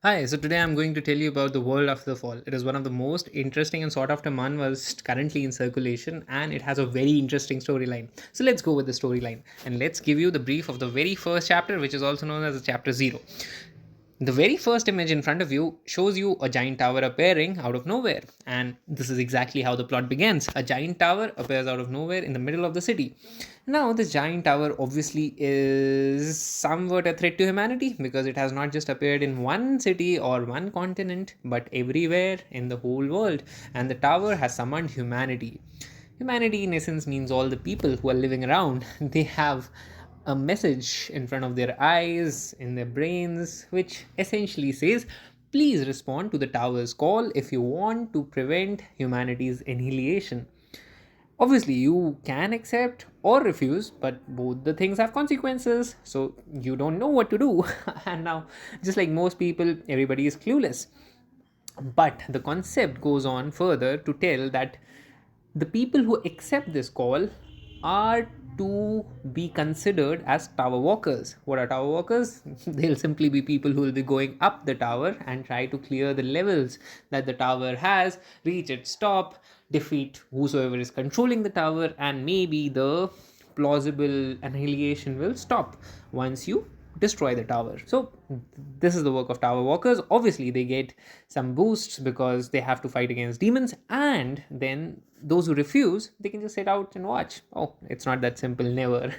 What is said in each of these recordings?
Hi, so today I'm going to tell you about the world after the fall. It is one of the most interesting and sought after manhwas currently in circulation, and it has a very interesting storyline. So let's go with the storyline and let's give you the brief of the very first chapter, which is also known as the chapter 0. The very first image in front of you shows you a giant tower appearing out of nowhere, and this is exactly how the plot begins. A giant tower appears out of nowhere in the middle of the city. Now, this giant tower obviously is somewhat a threat to humanity because it has not just appeared in one city or one continent, but everywhere in the whole world, and the tower has summoned humanity. Humanity, in essence, means all the people who are living around. They have a message in front of their eyes, in their brains, which essentially says, please respond to the tower's call if you want to prevent humanity's annihilation. Obviously, you can accept or refuse, but both the things have consequences, so you don't know what to do. And now, just like most people, everybody is clueless. But the concept goes on further to tell that the people who accept this call are to be considered as tower walkers. What are tower walkers? They'll simply be people who will be going up the tower and try to clear the levels that the tower has, reach its top, defeat whosoever is controlling the tower, and maybe the plausible annihilation will stop once you destroy the tower. So this is the work of tower walkers. Obviously they get some boosts because they have to fight against demons, and then those who refuse, they can just sit out and watch. Oh, it's not that simple, never.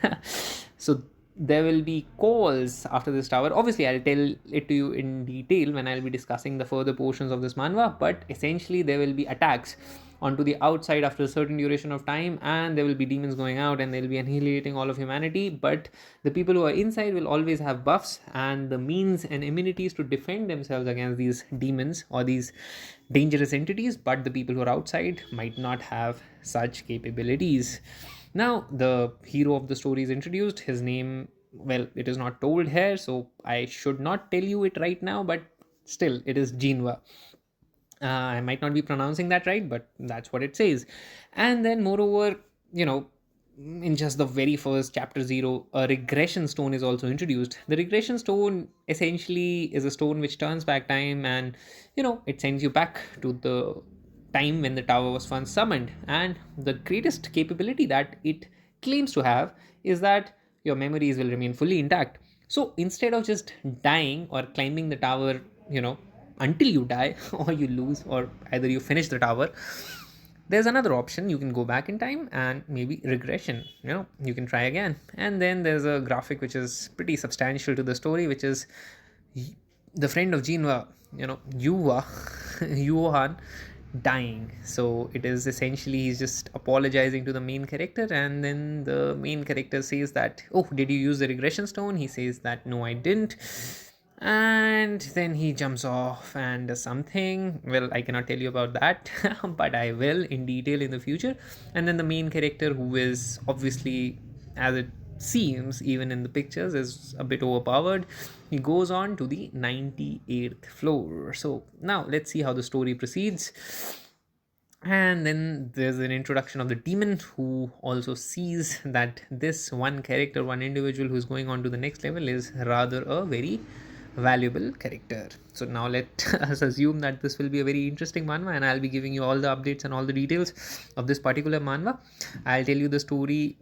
So there will be calls after this tower. Obviously I'll tell it to you in detail when I'll be discussing the further portions of this manhwa, but essentially there will be attacks onto the outside after a certain duration of time, and there will be demons going out and they'll be annihilating all of humanity. But the people who are inside will always have buffs and the means and immunities to defend themselves against these demons or these dangerous entities, but the people who are outside might not have such capabilities. Now the hero of the story is introduced. His name, well, it is not told here, so I should not tell you it right now, but still it is Jinwa. I might not be pronouncing that right, but that's what it says. And then, moreover, in just the very first chapter 0, a regression stone is also introduced. The regression stone essentially is a stone which turns back time, and it sends you back to the time when the tower was once summoned. And the greatest capability that it claims to have is that your memories will remain fully intact. So instead of just dying or climbing the tower, until you die or you lose or either you finish the tower, there's another option. You can go back in time and maybe regression, you can try again. And then there's a graphic which is pretty substantial to the story, which is the friend of Jinwa, Yuwa, Yuhan, dying. So it is essentially he's just apologizing to the main character, and then the main character says that, oh, did you use the regression stone? He says that, no, I didn't. And then he jumps off and does something. Well, I cannot tell you about that, but I will in detail in the future. And then the main character, who is obviously, as it seems even in the pictures, is a bit overpowered, he goes on to the 98th floor. So now let's see how the story proceeds. And then there's an introduction of the demon, who also sees that this one character, one individual who's going on to the next level, is rather a very valuable character. So now let us assume that this will be a very interesting manhwa, and I'll be giving you all the updates and all the details of this particular manhwa. I'll tell you the story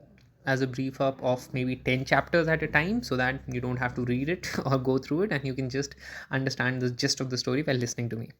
as a brief up of maybe 10 chapters at a time, so that you don't have to read it or go through it, and you can just understand the gist of the story while listening to me.